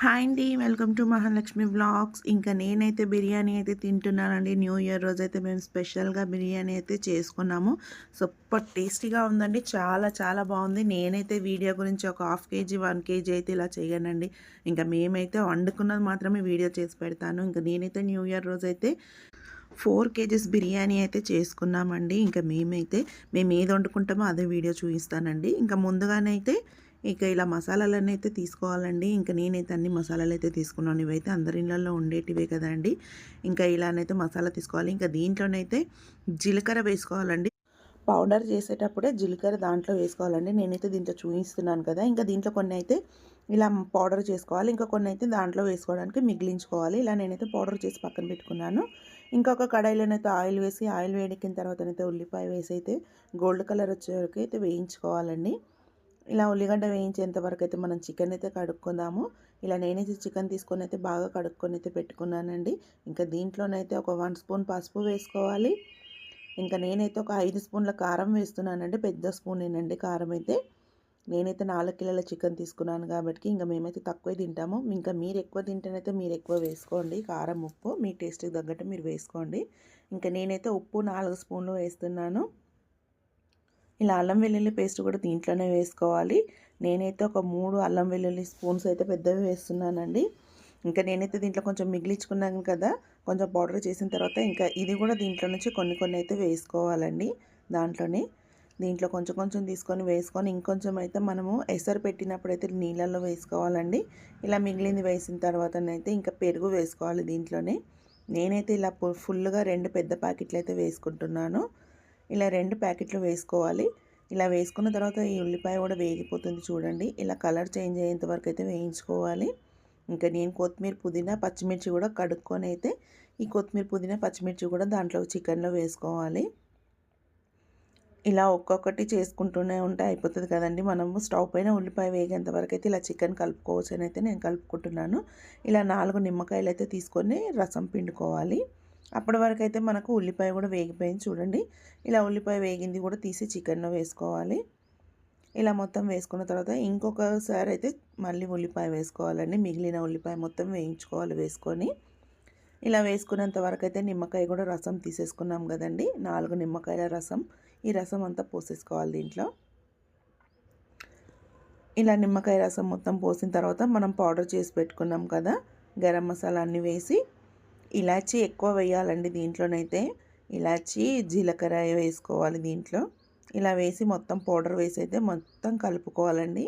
Hi అండి. Welcome to Mahalakshmi vlogs. ఇంకా నేనైతే బిర్యానీ అయితే తింటున్నానండి. న్యూ ఇయర్ రోజైతే మేము స్పెషల్‌గా బిర్యానీ అయితే చేసుకున్నాము. సూపర్ టేస్టీగా ఉందండి. చాలా చాలా బాగుంది. నేనైతే వీడియో గురించి ఒక హాఫ్ కేజీ, 1 కేజీ అయితే ఇలా చేయనండి. ఇంకా మేమైతే వండుకున్నది మాత్రమే వీడియో చేసి పెడతాను. ఇంకా నేనైతే న్యూ ఇయర్ రోజైతే 4 కేజీస్ బిర్యానీ అయితే చేసుకున్నామండి. ఇంకా మేము ఏది వండుకుంటామో అదే వీడియో చూపిస్తానండి. ఇంకా ముందుగానైతే ఇక ఇలా మసాలాలన్నీ అయితే తీసుకోవాలండి. ఇంకా నేనైతే అన్ని మసాలాలు అయితే తీసుకున్నాను. ఇవైతే అందరి ఇళ్ళల్లో ఉండేటివే కదండి. ఇంకా ఇలానైతే మసాలా తీసుకోవాలి. ఇంకా దీంట్లోనైతే జీలకర్ర వేసుకోవాలండి. పౌడర్ చేసేటప్పుడే జీలకర్ర దాంట్లో వేసుకోవాలండి. నేనైతే దీంట్లో చూపిస్తున్నాను కదా. ఇంకా దీంట్లో కొన్ని అయితే ఇలా పౌడర్ చేసుకోవాలి. ఇంకా కొన్ని అయితే దాంట్లో వేసుకోవడానికి మిగిలించుకోవాలి. ఇలా నేనైతే పౌడర్ చేసి పక్కన పెట్టుకున్నాను. ఇంకొక కడాయిలోనైతే ఆయిల్ వేసి, ఆయిల్ వేడెక్కిన తర్వాతనైతే ఉల్లిపాయ వేసి అయితే గోల్డ్ కలర్ వచ్చే వరకు అయితే వేయించుకోవాలండి. ఇలా ఉల్లిగడ్డ వేయించేంత వరకు అయితే మనం చికెన్ అయితే కడుక్కుందాము. ఇలా నేనైతే చికెన్ తీసుకొని అయితే బాగా కడుక్కొని అయితే పెట్టుకున్నానండి. ఇంకా దీంట్లోనైతే ఒక 1 స్పూన్ పసుపు వేసుకోవాలి. ఇంకా నేనైతే ఒక 5 స్పూన్ల కారం వేస్తున్నానండి. పెద్ద స్పూనేనండి కారం అయితే. నేనైతే 4 కిలోల చికెన్ తీసుకున్నాను కాబట్టి ఇంకా మేమైతే తక్కువే తింటాము. ఇంకా మీరు ఎక్కువ తింటేనైతే మీరు ఎక్కువ వేసుకోండి. కారం, ఉప్పు మీ టేస్ట్కి తగ్గట్టు మీరు వేసుకోండి. ఇంకా నేనైతే ఉప్పు 4 స్పూన్లు వేస్తున్నాను. ఇలా అల్లం వెల్లుల్లి పేస్ట్ కూడా దీంట్లోనే వేసుకోవాలి. నేనైతే ఒక 3 అల్లం వెల్లుల్లి స్పూన్స్ అయితే పెద్దవి వేస్తున్నానండి. ఇంకా నేనైతే దీంట్లో కొంచెం మిగిలించుకున్నాను కదా, కొంచెం పౌడర్ చేసిన తర్వాత ఇంకా ఇది కూడా దీంట్లో నుంచి కొన్ని కొన్ని అయితే వేసుకోవాలండి. దీంట్లో కొంచెం కొంచెం తీసుకొని వేసుకొని ఇంకొంచెం అయితే మనము ఎసరు పెట్టినప్పుడైతే నీళ్ళల్లో వేసుకోవాలండి. ఇలా మిగిలింది వేసిన తర్వాతనైతే ఇంకా పెరుగు వేసుకోవాలి దీంట్లోనే. నేనైతే ఇలా ఫుల్గా 2 పెద్ద ప్యాకెట్లు అయితే వేసుకుంటున్నాను. ఇలా 2 ప్యాకెట్లు వేసుకోవాలి. ఇలా వేసుకున్న తర్వాత ఈ ఉల్లిపాయ కూడా వేగిపోతుంది చూడండి. ఇలా కలర్ చేంజ్ అయ్యేంత వరకు అయితే వేయించుకోవాలి. ఇంకా నేను కొత్తిమీర, పుదీనా, పచ్చిమిర్చి కూడా కడుక్కొని అయితే ఈ కొత్తిమీర, పుదీనా, పచ్చిమిర్చి కూడా దాంట్లో చికెన్లో వేసుకోవాలి. ఇలా ఒక్కొక్కటి చేసుకుంటూనే ఉంటే అయిపోతుంది కదండి. మనము స్టవ్ పైన ఉల్లిపాయ వేగేంత వరకు అయితే ఇలా చికెన్ కలుపుకోవచ్చు అని అయితే నేను కలుపుకుంటున్నాను. ఇలా 4 నిమ్మకాయలు అయితే తీసుకొని రసం పిండుకోవాలి. అప్పటి వరకు అయితే మనకు ఉల్లిపాయ కూడా వేగిపోయింది చూడండి. ఇలా ఉల్లిపాయ వేగింది కూడా తీసి చికెన్లో వేసుకోవాలి. ఇలా మొత్తం వేసుకున్న తర్వాత ఇంకొకసారి అయితే మళ్ళీ ఉల్లిపాయ వేసుకోవాలండి. మిగిలిన ఉల్లిపాయ మొత్తం వేయించుకోవాలి వేసుకొని. ఇలా వేసుకున్నంత వరకు అయితే నిమ్మకాయ కూడా రసం తీసేసుకున్నాం కదండి. 4 నిమ్మకాయల రసం. ఈ రసం అంతా పోసేసుకోవాలి దీంట్లో. ఇలా నిమ్మకాయ రసం మొత్తం పోసిన తర్వాత మనం పౌడర్ చేసి పెట్టుకున్నాం కదా, గరం మసాలా అన్నీ వేసి, ఇలాచీ ఎక్కువ వేయాలండి దీంట్లోనైతే. ఇలాచీ, జీలకర్ర వేసుకోవాలి దీంట్లో. ఇలా వేసి మొత్తం పౌడర్ వేసి అయితే మొత్తం కలుపుకోవాలండి.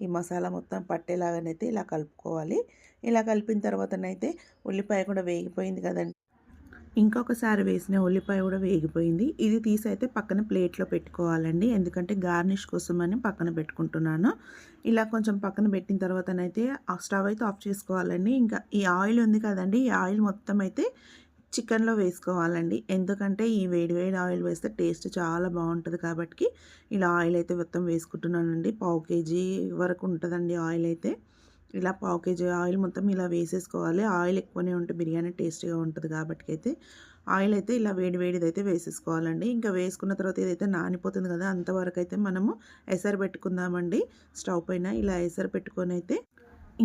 ఈ మసాలా మొత్తం పట్టేలాగానైతే ఇలా కలుపుకోవాలి. ఇలా కలిపిన తర్వాతనైతే ఉల్లిపాయ కూడా వేగిపోయింది కదండి. ఇంకొకసారి వేసిన ఉల్లిపాయ కూడా వేగిపోయింది. ఇది తీసి అయితే పక్కన ప్లేట్లో పెట్టుకోవాలండి. ఎందుకంటే గార్నిష్ కోసమని పక్కన పెట్టుకుంటున్నాను. ఇలా కొంచెం పక్కన పెట్టిన తర్వాతనైతే ఆ స్టవ్ అయితే ఆఫ్ చేసుకోవాలండి. ఇంకా ఈ ఆయిల్ ఉంది కదండి, ఈ ఆయిల్ మొత్తం అయితే చికెన్లో వేసుకోవాలండి. ఎందుకంటే ఈ వేడి వేడి ఆయిల్ వేస్తే టేస్ట్ చాలా బాగుంటుంది కాబట్టి ఇలా ఆయిల్ అయితే మొత్తం వేసుకుంటున్నానండి. పావు కేజీ వరకు ఉంటుందండి ఆయిల్ అయితే. ఇలా పావు కేజీ ఆయిల్ మొత్తం ఇలా వేసేసుకోవాలి. ఆయిల్ ఎక్కువనే ఉంటే బిర్యానీ టేస్టీగా ఉంటుంది కాబట్టి అయితే ఆయిల్ అయితే ఇలా వేడి వేడిదైతే వేసేసుకోవాలండి. ఇంకా వేసుకున్న తర్వాత ఇదైతే నానిపోతుంది కదా, అంతవరకు అయితే మనము ఎసరు పెట్టుకుందామండి స్టవ్ పైన. ఇలా ఎసరు పెట్టుకొని అయితే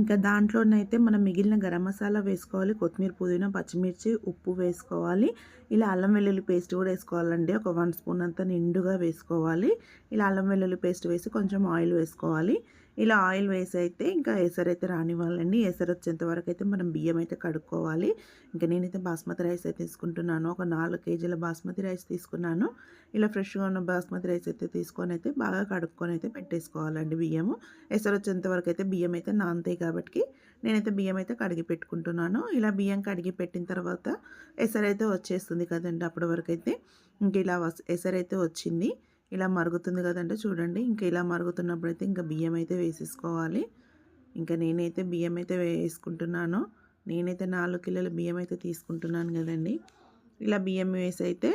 ఇంకా దాంట్లోనైతే మనం మిగిలిన గరం మసాలా వేసుకోవాలి. కొత్తిమీర, పుదీనా, పచ్చిమిర్చి, ఉప్పు వేసుకోవాలి. ఇలా అల్లం వెల్లుల్లి పేస్ట్ కూడా వేసుకోవాలండి. ఒక 1 స్పూన్ అంతా నిండుగా వేసుకోవాలి. ఇలా అల్లం వెల్లుల్లి పేస్ట్ వేసి కొంచెం ఆయిల్ వేసుకోవాలి. ఇలా ఆయిల్ వేసి అయితే ఇంకా ఎసరైతే రానివ్వాలండి. ఎసరు వచ్చేంత వరకు అయితే మనం బియ్యం అయితే కడుక్కోవాలి. ఇంకా నేనైతే బాస్మతి రైస్ అయితే తీసుకుంటున్నాను. ఒక 4 కేజీల బాస్మతి రైస్ తీసుకున్నాను. ఇలా ఫ్రెష్గా ఉన్న బాస్మతి రైస్ అయితే తీసుకొని అయితే బాగా కడుక్కొని అయితే పెట్టేసుకోవాలండి బియ్యము. ఎసరు వచ్చేంత వరకు అయితే బియ్యం అయితే నానతాయి కాబట్టి నేనైతే బియ్యం అయితే కడిగి పెట్టుకుంటున్నాను. ఇలా బియ్యం కడిగి పెట్టిన తర్వాత ఎసరైతే వచ్చేస్తుంది కదండి. అప్పటి వరకు అయితే ఇంక ఇలా ఎసరైతే వచ్చింది. ఇలా మరుగుతుంది కదండి చూడండి. ఇంకా ఇలా మరుగుతున్నప్పుడైతే ఇంకా బియ్యం అయితే వేసేసుకోవాలి. ఇంకా నేనైతే బియ్యం అయితే వేసుకుంటున్నాను. నేనైతే 4 కిలోల బియ్యం అయితే తీసుకుంటున్నాను కదండి. ఇలా బియ్యం వేసి అయితే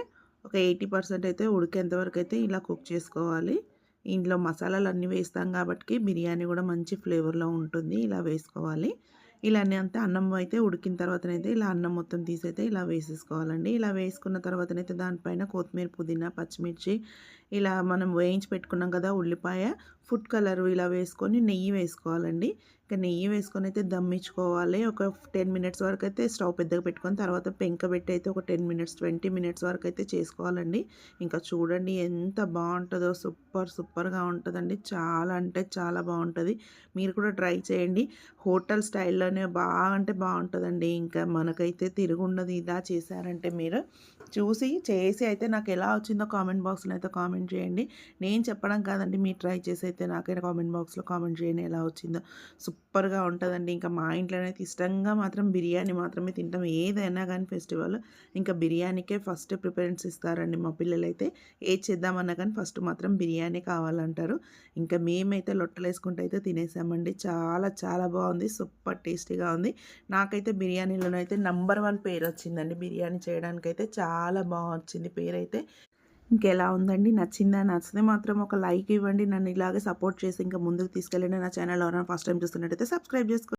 ఒక 80% అయితే ఉడికేంత వరకు అయితే ఇలా కుక్ చేసుకోవాలి. ఇందులో మసాలాలు అన్నీ వేస్తాం కాబట్టి బిర్యానీ కూడా మంచి ఫ్లేవర్లో ఉంటుంది. ఇలా వేసుకోవాలి. ఇలా అంతా అన్నం అయితే ఉడికిన తర్వాతనైతే ఇలా అన్నం మొత్తం తీసైతే ఇలా వేసేసుకోవాలండి. ఇలా వేసుకున్న తర్వాతనైతే దానిపైన కొత్తిమీర, పుదీనా, పచ్చిమిర్చి ఇలా మనం వేయించి పెట్టుకున్నాం కదా ఉల్లిపాయ, ఫుడ్ కలర్ ఇలా వేసుకొని నెయ్యి వేసుకోవాలండి. ఇక నెయ్యి వేసుకొని అయితే దమ్మించుకోవాలి. ఒక 10 మినిట్స్ వరకు అయితే స్టవ్ పెద్దగా పెట్టుకొని తర్వాత పెంక పెట్టి అయితే ఒక 10 మినిట్స్ 20 మినిట్స్ వరకు అయితే చేసుకోవాలండి. ఇంకా చూడండి ఎంత బాగుంటుందో, సూపర్గా ఉంటుందండి. చాలా అంటే చాలా బాగుంటుంది. మీరు కూడా ట్రై చేయండి. హోటల్ స్టైల్లోనే బాగా అంటే బాగుంటుందండి. ఇంకా మనకైతే తిరుగుండదు ఇలా చేశారంటే. మీరు చూసి చేసి అయితే నాకు ఎలా వచ్చిందో కామెంట్ బాక్స్లో అయితే కామెంట్ చేయండి. నేను చెప్పడం కాదండి, మీరు ట్రై చేసి అయితే నాకైనా కామెంట్ బాక్స్లో కామెంట్ చేయండి ఎలా వచ్చిందో. సూపర్గా ఉంటుందండి. ఇంకా మా ఇంట్లోనైతే ఇష్టంగా మాత్రం బిర్యానీ మాత్రమే తింటాం. ఏదైనా కానీ ఫెస్టివల్ ఇంకా బిర్యానీకే ఫస్ట్ ప్రిఫరెన్స్ ఇస్తారండి మా పిల్లలైతే. ఏది చేద్దామన్నా కానీ ఫస్ట్ మాత్రం బిర్యానీ కావాలంటారు. ఇంకా మేమైతే లొట్టలేసుకుంటూ అయితే తినేసామండి. చాలా చాలా బాగుంది. సూపర్ టేస్టీగా ఉంది. నాకైతే బిర్యానీలోనైతే నంబర్ 1 పేరు వచ్చిందండి. బిర్యానీ చేయడానికైతే చాలా బాగా వచ్చింది పేరైతే. ఇంకెలా ఉందండి? నచ్చిందా? నచ్చితే మాత్రం ఒక లైక్ ఇవ్వండి. నన్ను ఇలాగే సపోర్ట్ చేసి ఇంకా ముందుకు తీసుకెళ్ళండి. నా ఛానల్ ఎవరైనా ఫస్ట్ టైం చూస్తున్నట్టయితే సబ్స్క్రైబ్ చేసుకోండి.